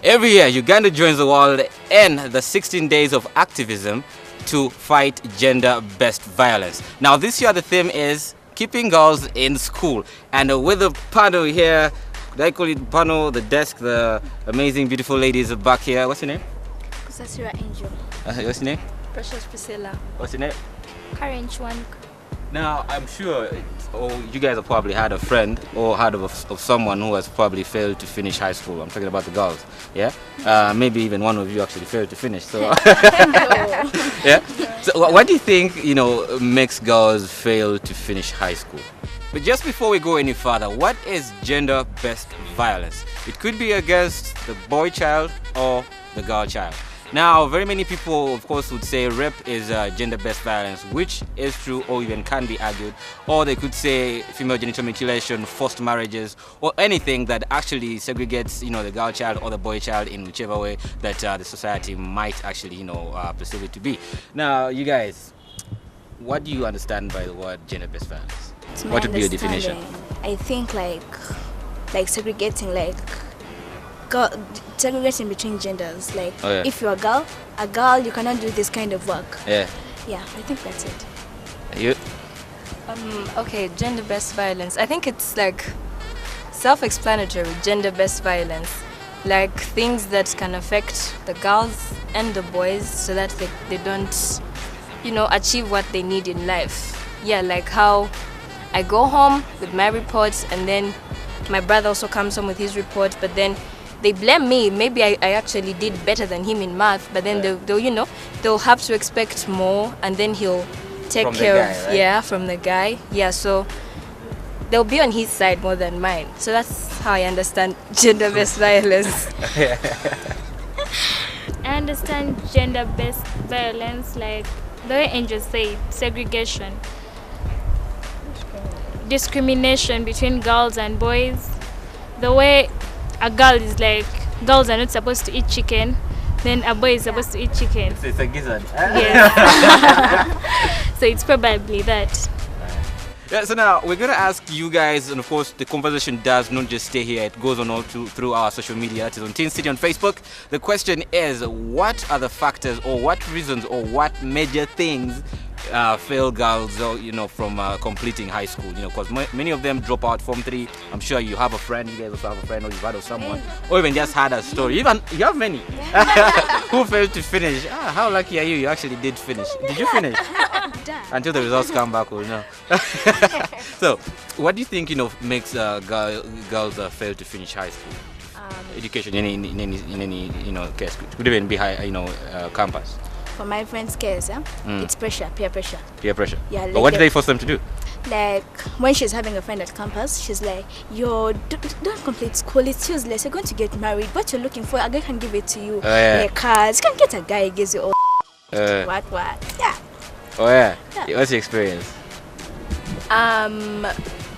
Every year, Uganda joins the world in the 16 days of activism to fight gender-based violence. Now, this year the theme is keeping girls in school. And with the panel here, I call it panel, the desk, the amazing, beautiful ladies back here. What's your name? Kusasira Angel. What's your name? Precious Priscilla. What's your name? Karen Chwank. Now, I'm sure you guys have probably had a friend or heard of someone who has probably failed to finish high school. I'm talking about the girls, yeah? Maybe even one of you actually failed to finish, so... yeah? So what do you think, makes girls fail to finish high school? But just before we go any further, what is gender-based violence? It could be against the boy child or the girl child. Now, very many people, of course, would say rape is gender-based violence, which is true or even can be argued. Or they could say female genital mutilation, forced marriages, or anything that actually segregates, the girl child or the boy child in whichever way that the society might actually, perceive it to be. Now, you guys, what do you understand by the word gender-based violence? What would be your definition? I think like segregating, segregation between genders. Like, if you're a girl, you cannot do this kind of work. Yeah, I think that's it. You? Okay, gender-based violence. I think it's like self-explanatory, gender-based violence. Like things that can affect the girls and the boys so that they don't, achieve what they need in life. Yeah, like how I go home with my reports and then my brother also comes home with his report, but then they blame me. Maybe I actually did better than him in math, but then they'll have to expect more, and then he'll take care of from the guy. Yeah, so they'll be on his side more than mine. So that's how I understand gender-based violence. I understand gender-based violence like the way Angel said, segregation, discrimination between girls and boys. The way a girl is like, girls are not supposed to eat chicken, then a boy is supposed to eat chicken. It's a gizzard. Yes. So it's probably that. Yeah, so now we're going to ask you guys, and of course the conversation does not just stay here, it goes on all through our social media. It is on Teen City on Facebook. The question is, what are the factors or what reasons or what major things fail girls from completing high school, because many of them drop out Form 3. I'm sure you have a friend, you guys also have a friend, or you've heard of someone, or even just had a story. Even you have many who failed to finish. How lucky are you? You actually did finish. Did you finish? Until the results come back, we'll know. So what do you think makes girls fail to finish high school? Education in any case, could even be high campus. For my friend's case, it's pressure, peer pressure. Peer pressure? Yeah. Like but what do they force them to do? Like, when she's having a friend at campus, she's like, don't complete school, it's useless, you're going to get married. What you're looking for, a guy can give it to you. Like cars, you can get a guy who gives you all what? Yeah. Oh yeah? What's your experience?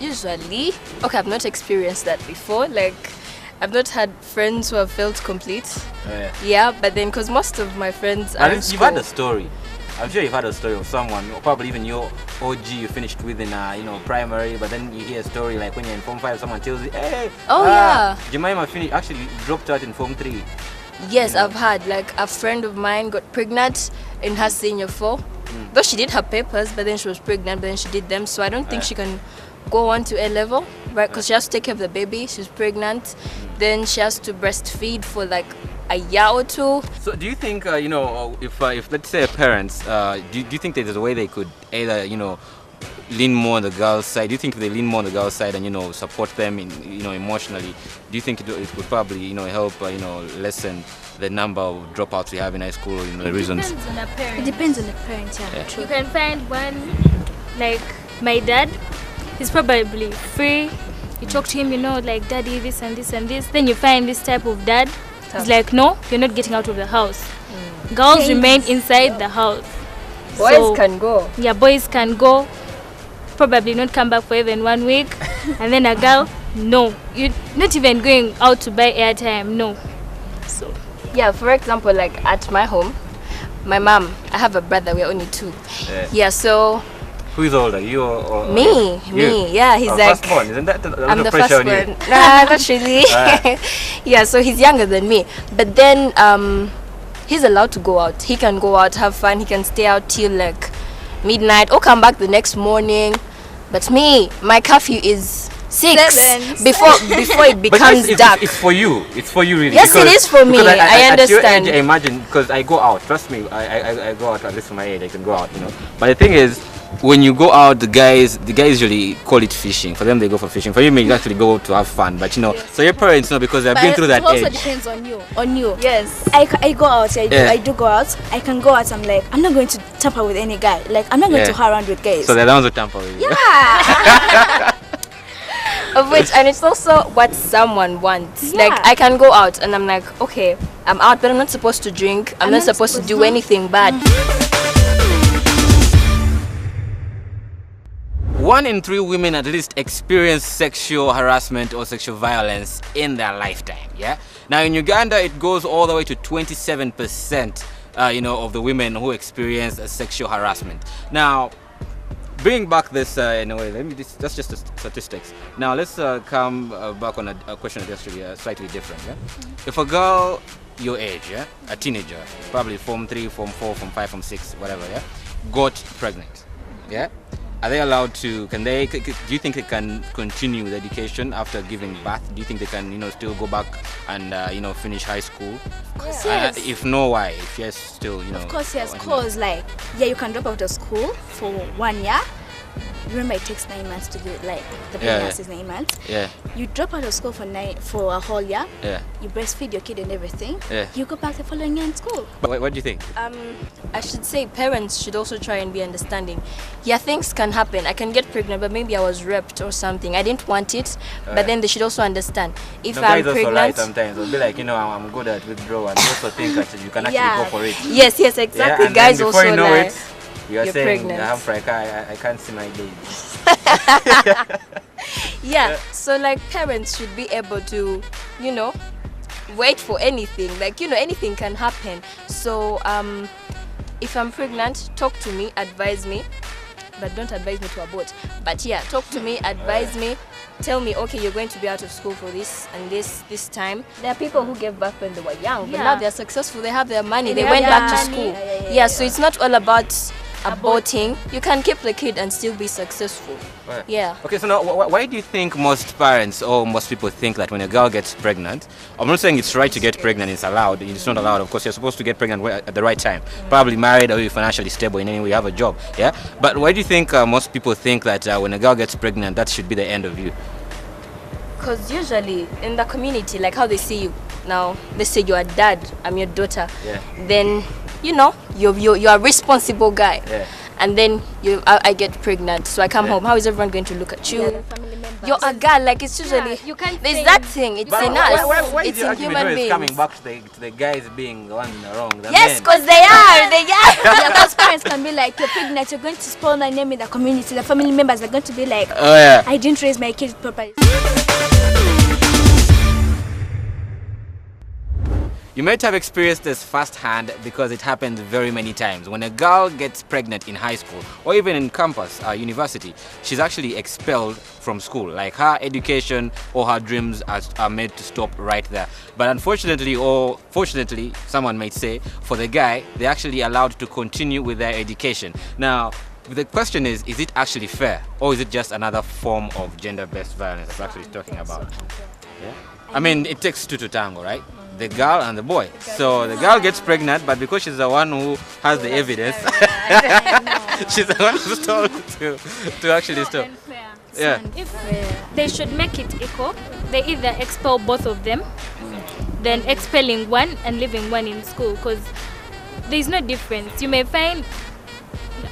Usually, okay, I've not experienced that before. Like, I've not had friends who have failed to complete. Yeah, but then because most of my friends are in school. You've had a story. I'm sure you've had a story of someone, or probably even your OG you finished with in primary, but then you hear a story like when you're in Form 5, someone tells you, hey, Jemima actually dropped out in Form 3. Yes, I've had, like, a friend of mine got pregnant in her senior 4. Though she did her papers, but then she was pregnant, but then she did them, so I don't think she can go on to A level, right? Because she has to take care of the baby, she's pregnant, then she has to breastfeed for like a year or 2. So do you think, if let's say parents, do you think there's a way they could either, lean more on the girl's side? Do you think if they lean more on the girl's side and, support them in, emotionally, do you think it would probably, help, lessen the number of dropouts we have in high school, the reasons? It depends on the parent. It depends on the parent, yeah. You can find one, like my dad, he's probably free. You talk to him, like, daddy, this and this and this. Then you find this type of dad. He's like, no, you're not getting out of the house. Girls remain inside the house. Boys can go. Yeah, boys can go. Probably not come back for even 1 week. And then a girl, no. You're not even going out to buy airtime, no. So, yeah, for example, like at my home, my mom, I have a brother, we're only 2. Yeah, so Who is older, you or me? you? Me, yeah. He's like firstborn, isn't that I'm the pressure on firstborn. you? Nah, not really. Yeah, so he's younger than me. But then he's allowed to go out. He can go out, have fun. He can stay out till like midnight or come back the next morning. But me, my curfew is 6 before it becomes dark. It's for you. It's for you really. Yes, it is for me. I understand. At your age, imagine, because I go out. Trust me, I go out. At least for my age, I can go out. You know. But the thing is, when you go out, the guys usually call it fishing. For them, they go for fishing. For you, you actually go to have fun. But you know, so your parents know because they've been through that age. It also depends on you. On you. Yes. I go out. I do go out. I can go out. I'm like, I'm not going to tamper with any guy. Like, I'm not going to hang around with guys. So they're the ones who tamper with you. Yeah. Of which, and it's also what someone wants. Yeah. Like, I can go out and I'm like, okay, I'm out, but I'm not supposed to drink. I'm not supposed to do anything bad. 1 in 3 women at least experience sexual harassment or sexual violence in their lifetime. Yeah. Now in Uganda, it goes all the way to 27%. Of the women who experience sexual harassment. Now, bring back this in a way. That's just the statistics. Now let's come back on a question that's actually slightly different. Yeah. If a girl your age, yeah, a teenager, probably Form 3, Form 4, Form 5, Form 6, whatever, yeah, got pregnant, yeah. Are they allowed to? Do you think they can continue with education after giving birth? Do you think they can, still go back and finish high school? Of course, yes. If no, why? If yes, still, Of course, yes. Cause you can drop out of school for 1 year. Remember, it takes 9 months to do it. Like the pregnancy is 9 months. Yeah. You drop out of school for a whole year. Yeah. You breastfeed your kid and everything. Yeah. You go back the following year in school. What do you think? I should say parents should also try and be understanding. Yeah, things can happen. I can get pregnant, but maybe I was raped or something. I didn't want it, but then they should also understand. If I'm guys pregnant, also lie sometimes. They'll be like, I'm good at withdrawal, and also think that you can actually go for it. Yes, exactly. Yeah, Guys also lie. You're saying pregnant. I can't see my baby. Yeah, so like parents should be able to, wait for anything. Like, anything can happen. So if I'm pregnant, talk to me, advise me, but don't advise me to abort. But yeah, talk to me, advise me, tell me, okay, you're going to be out of school for this and this time. There are people who gave birth when they were young, but now they're successful, they have their money, they went back to school. Yeah, so it's not all about aborting. You can keep the kid and still be successful. Right. Yeah. Okay, so now why do you think most parents or most people think that when a girl gets pregnant, I'm not saying it's right to get pregnant, it's allowed, it's not allowed, of course, you're supposed to get pregnant at the right time, probably married or you're financially stable in any way, you have a job, yeah? But why do you think most people think that when a girl gets pregnant, that should be the end of you? Because usually in the community, like how they see you now, they say you're a dad, I'm your daughter, then you're a responsible guy. Yeah. And then I get pregnant, so I come home. How is everyone going to look at you? You're a girl, like it's usually you can't there's that thing. It's in us. Why it's in human beings. Coming back to the guys being the one in the wrong. Yes, because they are. Because parents can be like, you're pregnant, you're going to spoil my name in the community. The family members are going to be like, I didn't raise my kids properly. You might have experienced this firsthand because it happens very many times. When a girl gets pregnant in high school or even in campus, university, she's actually expelled from school. Like her education or her dreams are made to stop right there. But unfortunately, or fortunately, someone might say, for the guy, they're actually allowed to continue with their education. Now, the question is it actually fair? Or is it just another form of gender-based violence I'm actually talking about? Yeah? I mean, it takes two to tango, right? The girl and the boy. So the girl gets pregnant, but because she's the one who has the evidence, she's the one who's told to actually stop. Yeah. If they should make it equal, they either expel both of them, then expelling one and leaving one in school, because there's no difference. You may find,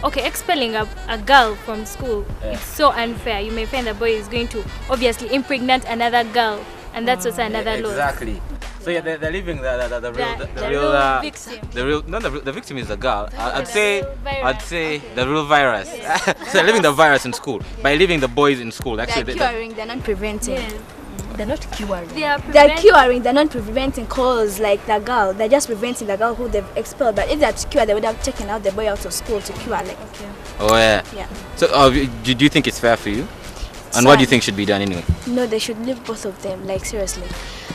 expelling a girl from school, it's so unfair. You may find the boy is going to obviously impregnate another girl, and that's also another law. Exactly. So yeah, they're leaving the victim is the girl. I'd say the real virus. So they're leaving the virus in school by leaving the boys in school. Actually, they're curing, they're not preventing. They're not curing. They're curing, they're not preventing cause like the girl. They're just preventing the girl who they've expelled. But if they're to cure, they would have taken out the boy out of school to cure. Like, oh yeah. Yeah. So do you think it's fair for you? And what do you think should be done anyway? No, they should leave both of them. Like seriously.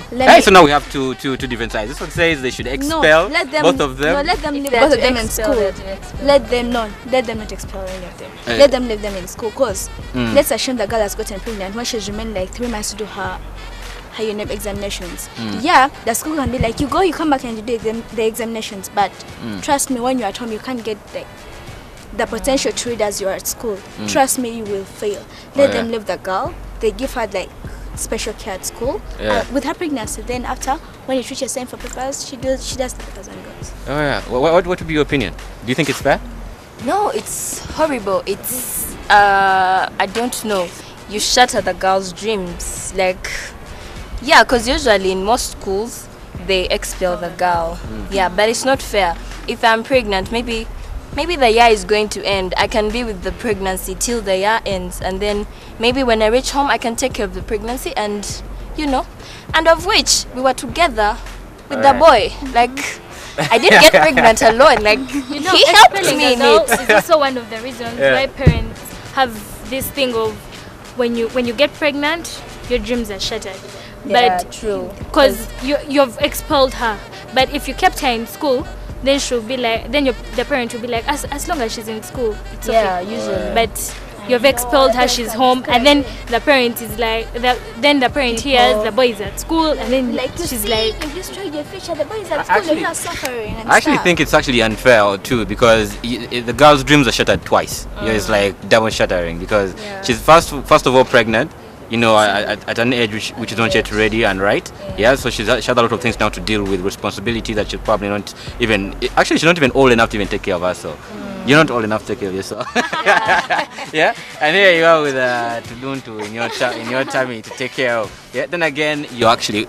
So now we have two different sides. This one says they should expel both of them. No, let them leave both of them in school. Let them not expel any of them. Let them leave them in school. Cause let's assume the girl has gotten pregnant when she's remained like 3 months to do her UNEP examinations. Yeah, the school can be like, you go, you come back and you do the examinations. But trust me, when you're at home, you can't get the potential to read as you're at school. Trust me, you will fail. Let them leave the girl. They give her like special care at school with her pregnancy. Then after, when it reaches time for papers, she does the papers and goes. Oh yeah. What would be your opinion? Do you think it's fair? No, it's horrible. It's I don't know. You shatter the girl's dreams. Like, yeah, because usually in most schools they expel the girl. Yeah, but it's not fair. If I'm pregnant, maybe the year is going to end. I can be with the pregnancy till the year ends, and then maybe when I reach home I can take care of the pregnancy, and and of which we were together with the boy. Like, I didn't get pregnant alone. Like, he helped me in it. It's also one of the reasons why parents have this thing of when you get pregnant, your dreams are shattered. Yeah, but true. Because you've expelled her. But if you kept her in school, then she'll be like, the parent will be like, as long as she's in school, it's okay. Yeah, usually. But you've expelled her, she's home, and then the parent is like, then the parent hears the boy is at school, and then Like, she's like, you destroyed your future. The boy is at school and you're suffering. And I actually stuff. think it's actually unfair too, because the girl's dreams are shattered twice. Yeah, it's like double shattering, because she's first of all pregnant, at an age which is not yet ready and right. Yeah, so she has a lot of things now to deal with, responsibility that she's probably not even, actually she's not even old enough to even take care of herself. You're not old enough to take care of yourself. Yeah, and here you are with Tuduntu in your tummy to take care of. Yeah, then again, you actually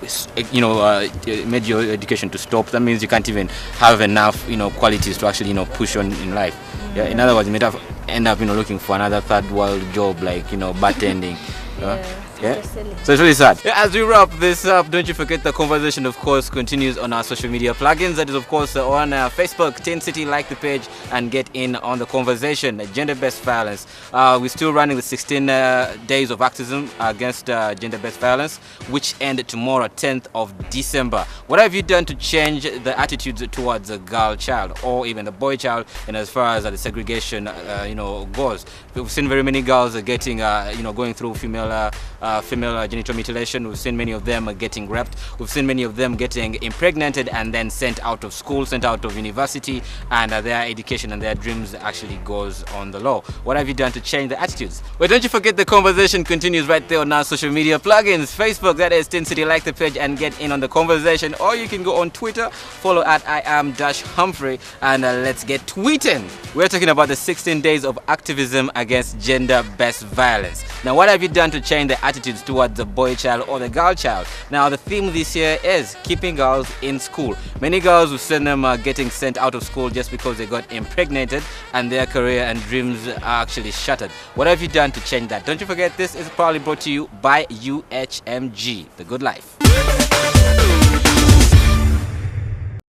made your education to stop. That means you can't even have enough qualities to actually push on in life. Yeah, in other words, you may end up looking for another third world job like bartending. Yeah. So it's really sad. As we wrap this up, don't you forget the conversation, of course, continues on our social media plugins. That is, of course, on Facebook, 10 City, like the page and get in on the conversation. Gender-based violence. We're still running the 16 days of activism against gender-based violence, which end tomorrow, 10th of December. What have you done to change the attitudes towards a girl child or even a boy child, and as far as the segregation, goes? We've seen very many girls getting, going through female genital mutilation. We've seen many of them getting raped. We've seen many of them getting impregnated and then sent out of school, sent out of university, and their education and their dreams actually goes on the low. What have you done to change the attitudes? Well, don't you forget the conversation continues right there on our social media plugins. Facebook, that is 10 City, like the page and get in on the conversation, or you can go on Twitter, follow at @Iam-Humphrey, and let's get tweeting. We're talking about the 16 days of activism against gender-based violence. Now, what have you done to change the attitudes towards the boy child or the girl child? Now, the theme this year is keeping girls in school. Many girls will send them getting sent out of school just because they got impregnated and their career and dreams are actually shattered. What have you done to change that? Don't you forget, this is probably brought to you by UHMG, The Good Life.